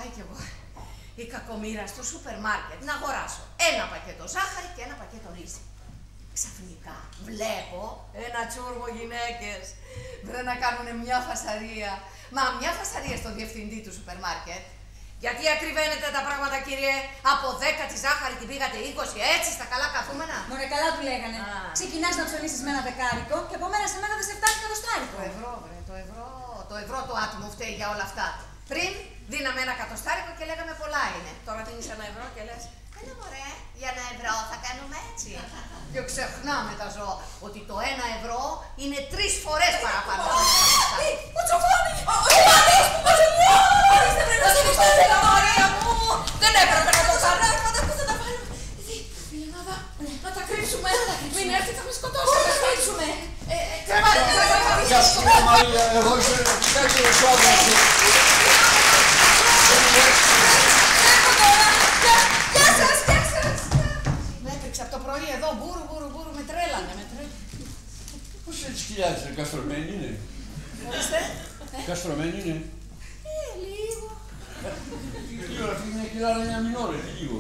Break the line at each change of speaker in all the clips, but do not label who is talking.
πάει κι εγώ η κακομοίρα στο σούπερ μάρκετ να αγοράσω ένα πακέτο ζάχαρη και ένα πακέτο ρύζι. Ξαφνικά βλέπω ένα τσούρμο γυναίκες. Βρε να κάνουν μια φασαρία. Μα μια φασαρία στον διευθυντή του σούπερ μάρκετ. Γιατί ακριβένετε τα πράγματα, κύριε? Από 10 τη ζάχαρη την πήγατε 20, έτσι στα καλά καθούμενα.
Μωρέ, καλά του λέγανε. Ξεκινάς να ψωνίσεις με ένα δεκάρικο και από μέρα σε μέρα δεν σε φτάνει εκατοστάρικο.
Το ευρώ, βρε, το ευρώ το άτομο φταίει για όλα αυτά. Πριν δίναμε ένα εκατοστάρικο και λέγαμε πολλά είναι. Τώρα δίνεις ένα ευρώ και λες, έλα μωρέ, για ένα ευρώ θα κάνουμε έτσι. Και ξεχνάμε τα ζώα ότι το 1 ευρώ είναι 3 φορές παραπάνω.
Ο Τσοφάνη! Ο Ιωάννης! Ο Τσοφάνης! Μαρία μου! Δεν έπρεπε να το κάνω. Πού θα τα βάλουμε? Φιλενάδα, να τα κρύψουμε. Μην έρθει, θα με σκοτώσει. Να τα κρύψουμε.
Γεια σου Μαρία, εγώ είσαι τέτοιο σώδραση.
Γεια σας, γεια σας.
Με έπαιξε από το πρωί εδώ, μπούρου, με τρέλανε,
Πώς έτσι χιλιάδες είναι, καστρωμένη είναι?
Ορίστε.
Καστρωμένη είναι?
Λίγο.
Λίγο, αυτή είναι κιλάρα μια μηνόρε, λίγο.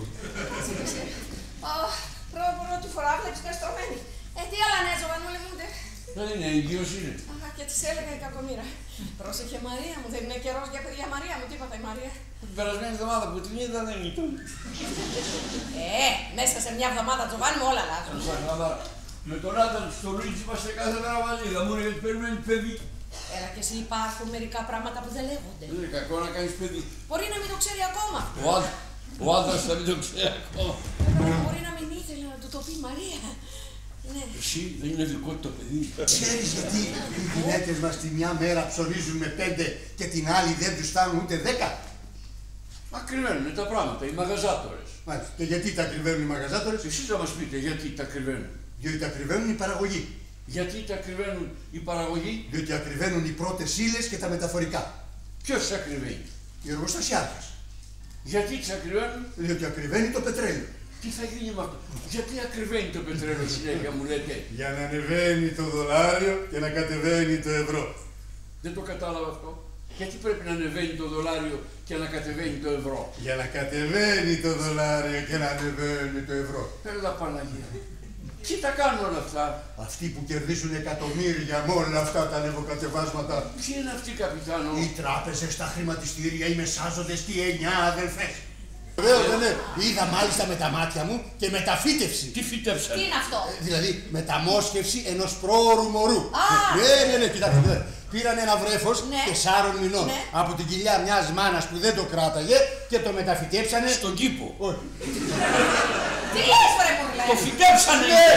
Πρώτη φορά βλέπεις καστρωμένη. Τι άλλα ναι, Ζωβάνη μου λέγονται.
Δεν είναι, εγγύος είναι.
Και της έλεγα η κακομοίρα. Πρόσεχε Μαρία μου, δεν είναι καιρός για παιδιά Μαρία μου, τίποτα η Μαρία.
Την περασμένη εβδομάδα που την είδα δεν ήταν.
Μέσα σε μια εβδομάδα, Τζοβάνι μου, όλα αλλάζουν.
Με τον άντρα στο Λουίτζι είμαστε κάθε μέρα βαλίδα, μόνο γιατί περιμένει παιδί.
Έλα και εσύ, υπάρχουν μερικά πράγματα που δεν λέγονται.
Δεν είναι κακό να κάνεις παιδί.
Μπορεί να μην το ξέρει ακόμα.
Ο άντρας θα μην το ξέρει ακόμα.
Μπορεί να μην ήθελε να του το πει η Μαρία. Ναι.
Εσύ δεν είναι δικό του το παιδί.
Ξέρεις γιατί οι γυναίκες μας τη μια μέρα ψωνίζουν με 5 και την άλλη δεν τους φτάνουν ούτε 10?
Ακριβένουν τα πράγματα, οι μαγαζάτορες.
Μάλιστα. Και γιατί τα κρυβαίνουν οι μαγαζάτορες?
Εσείς θα μας πείτε γιατί τα κρυβαίνουν.
Διότι τα κρυβαίνουν οι παραγωγοί.
Γιατί τα κρυβαίνουν οι παραγωγοί?
Διότι ακριβένουν οι πρώτες ύλες και τα μεταφορικά.
Ποιος τα κρυβαίνει?
Οι εργοστασιάρχες.
Γιατί τις ακριβένουν?
Διότι ακριβένει το πετρέλαιο.
Τι θα γίνει με αυτό? Γιατί ακριβένει το πετρέλαιο συνέχεια μου λέτε?
Για να ανεβαίνει το δολάριο και να κατεβαίνει το ευρώ.
Δεν το κατάλαβα αυτό. Γιατί πρέπει να ανεβαίνει το δολάριο και να κατεβαίνει το ευρώ?
Για να κατεβαίνει το δολάριο και να ανεβαίνει το ευρώ.
Έλα Παναγία. Τι τα κάνουν όλα αυτά?
Αυτοί που κερδίζουν εκατομμύρια με όλα αυτά τα ανεβοκατεβάσματα.
Ποιοι είναι αυτοί, καπιτάνο?
Οι τράπεζες, τα χρηματιστήρια, οι μεσάζοντες, οι 9 αδελφές. Βεβαίως, ναι. Είδα μάλιστα με τα μάτια μου και μεταφύτευση.
Τι φύτευσαν?
Τι είναι αυτό?
Δηλαδή μεταμόσχευση ενός πρόωρου μωρού. Ναι, κοιτάξτε. Πήραν ένα βρέφος 4 μηνών από την κοιλιά μιας μάνας που δεν το κράταγε και το μεταφυτέψανε
στον κήπο.
Όχι.
Τι λες, βρε μουρλέ?
Το φυτέψανε!
Ναι,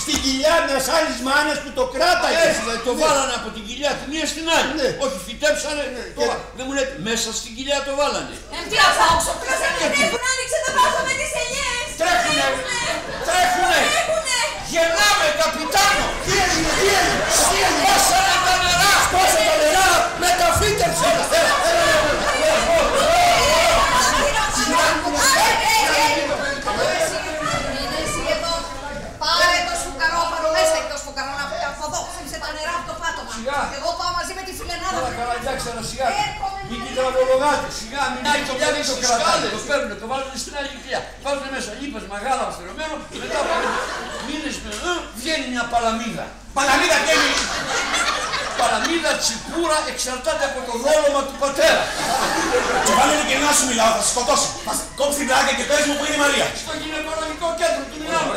στην κοιλιά μιας άλλης μάνας που το κράταγε.
Έτσι, δηλαδή το βάλανε από την κοιλιά τη μία στην άλλη.
Ναι.
Όχι, φυτέψανε. Δεν μου λέτε, μέσα στην κοιλιά το βάλανε.
Τι απόξωπλος έχουν, άνοιξε τα βάζω με τις ελιές.
Τρέχουνε! Τρέχουνε! Γελάμε, καπιτάνο!
Τι έγινε, τι έγινε?
Σπάσανε τα νερά!
Σπάσε τα νερά, μεταφύτευσε.
Πάρε το σφουγγαρόφανο μέσα και το σφουγγαρό να βγει από εδώ. Ψήφισε τα νερά από το πάτωμα. Εγώ πάω μαζί με τη φιλενάδα.
Καλά, εντάξει, ένα σιγά. Μην την τραβολογάτε, σιγά, μην το κρατάτε. Το παίρνουνε, το βάλουνε στην άλλη κοιλιά. Βάζουνε μέσα λίπες, μαγάλα, αστερωμένο, μετά από μήνες βγαίνει μια παλαμίδα.
Παλαμίδα βγαίνει.
Παλαμίδα τσιπούρα εξαρτάται από το δόλωμα του πατέρα.
Τσοβάλλον και να σου μιλάω, θα σε σκοτώσει. Θα σε κόψει την πλάκα και πες μου που είναι η Μαρία.
Στο γυναικολογικό κέντρο του μιλάμε.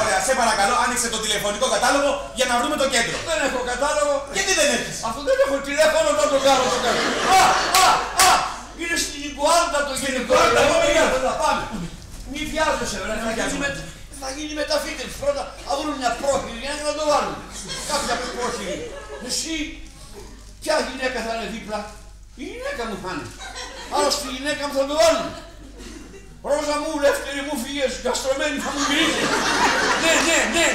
Ωραία. Σε παρακαλώ, άνοιξε το τηλεφωνικό κατάλογο για να βρούμε το κέντρο.
Δεν έχω κατάλογο.
Γιατί δεν έχεις?
Αφού δεν έχω τηλέφωνο, θα το κάνω το κέντρο. Είναι στην Ικουάντα το γενικό. Θα πάμε. Μη βιάζεσαι, βρε. Θα γίνει μεταφύτευση. Πρώτα θα βρουν μια πρόχειρη για να το βάλουν. Κάποια πρόχειρη. Εσύ, ποια γυναίκα θα είναι δίπλα? Η γυναίκα μου θα είναι. Άρα στη γυναίκα μου θα το βάλουν. Ρόζα μου, δεύτερη μου φύγες, καστρωμένη θα μου γυρίζει.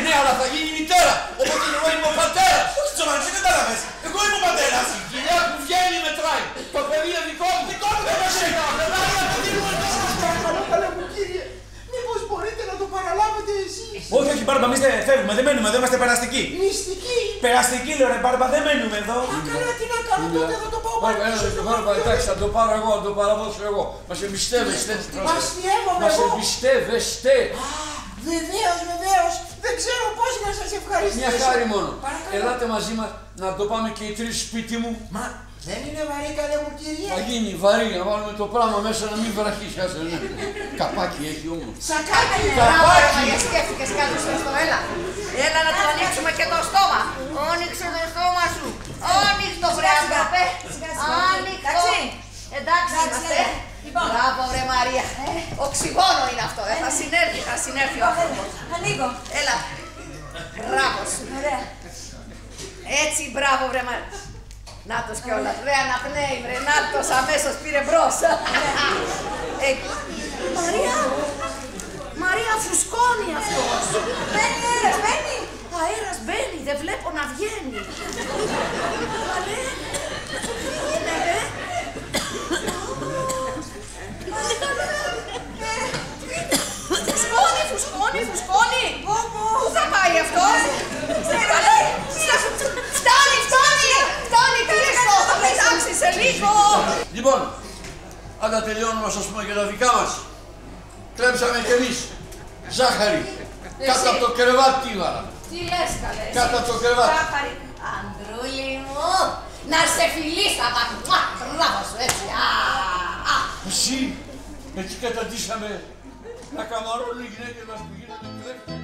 Ναι, αλλά θα γίνει η μητέρα. Οπότε εγώ είμαι ο πατέρας.
Όχι, Τζοβάνι, δεν κατάλαβες. Εγώ είμαι ο πατέρας.
Η γυναίκα που βγαίνει μετράει. Το παιδί είναι δικό μου.
Δικό μου δεν μας έχει. Παρακαλώ μου κύριε, μήπως μπορείτε να το παραλάβετε εσείς?
Όχι, Μπάρμπα, φεύγουμε, δεν μένουμε εδώ, είμαστε περαστικοί.
Μυστική.
Περαστικοί, λέω ρε Μπάρμπα, δεν μένουμε εδώ.
Καλά, τι να
κάνω τότε, θα το πάω πάλι. Εντάξει, θα το πάρω εγώ, θα το παραδώσω εγώ. Μας εμπιστεύεστε. Μας εμπιστεύεστε.
Βεβαίως, βεβαίως. Δεν ξέρω πώς να σας ευχαριστήσω.
Μια χάρη μόνο. Ελάτε μαζί μας να το πάμε και οι τρεις σπίτι μου.
Μα δεν είναι βαρύ, καλέ μου κύριε.
Θα γίνει βαρύ, να βάλουμε το πράγμα μέσα να μην βραχίσει. Καπάκι έχει όμως.
Σακάκι.
Καπάκι. Σκέφτηκες κάτι σωστό, έλα. Έλα να του ανοίξουμε και το στόμα. Άνοιξε το στόμα σου. Άνοιξε βρε αγάπη. Άνοιξε. Εντάξει είμαστε. Μπράβο βρε Μαρία. Οξυγόνο είναι αυτό. Θα συνέρθει ο άνθρωπος.
Ανοίγω.
Έλα. Μπράβο σου.
Ωραία.
Έτσι, μπράβο βρε Μαρία. Νάτος κιόλας, ρε αναπνέει βρε, Νάτος αμέσως πήρε μπρος. Μαρία, φουσκώνει αυτός.
Μπαίνει αέρας, μπαίνει.
Αέρας μπαίνει, δεν βλέπω να βγαίνει. Καλέ, είναι ρε. Φουσκώνει. Πού θα πάει αυτός. Φτάνει, κλείστο, θα πετάξει σε λίγο.
Λοιπόν, αν τα τελειώνουμε να σας πούμε και τα δικά μας. Κλέψαμε κι εμείς ζάχαρη. Κάτω από το κρεβάτι βάλα.
Τι λες καλέ.
Κάτω από το κρεβάτι.
Ζάχαρη. Ανδρούλη μου, να σε φιλήσω απ' μπράβο σου έτσι.
Εσύ, έτσι καταντήσαμε να καμαρώνουν οι γυναίκες μας που γίνονται κλέφτες.